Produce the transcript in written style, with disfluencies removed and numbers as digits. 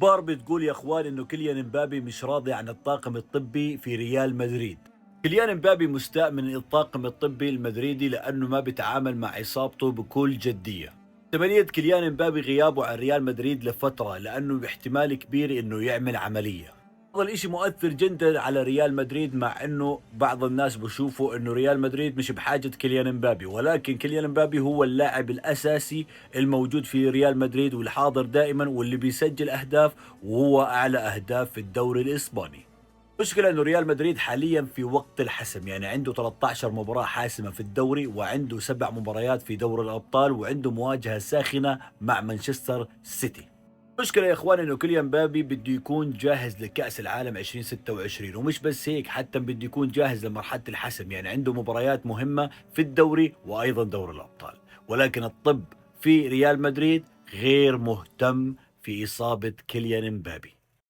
اخبار بتقول يا اخوان انه كيليان امبابي مش راضي عن الطاقم الطبي في ريال مدريد. كيليان امبابي مستاء من الطاقم الطبي المدريدي لانه ما بيتعامل مع اصابته بكل جديه. احتماليه كيليان امبابي غيابه عن ريال مدريد لفتره لانه احتمال كبير انه يعمل عمليه. هذا الاشي مؤثر جدا على ريال مدريد، مع انه بعض الناس بشوفوا انه ريال مدريد مش بحاجة كيليان امبابي، ولكن كيليان امبابي هو اللاعب الاساسي الموجود في ريال مدريد والحاضر دائما واللي بيسجل اهداف، وهو اعلى اهداف في الدوري الاسباني. المشكلة انه ريال مدريد حاليا في وقت الحسم، يعني عنده 13 مباراة حاسمة في الدوري، وعنده 7 مباريات في دوري الابطال، وعنده مواجهة ساخنة مع مانشستر سيتي. المشكلة يا اخوان انه كيليان مبابي بده يكون جاهز لكأس العالم 2026، ومش بس هيك، حتى بده يكون جاهز لمرحلة الحسم، يعني عنده مباريات مهمة في الدوري وايضا دوري الابطال. ولكن الطب في ريال مدريد غير مهتم في اصابة كيليان مبابي.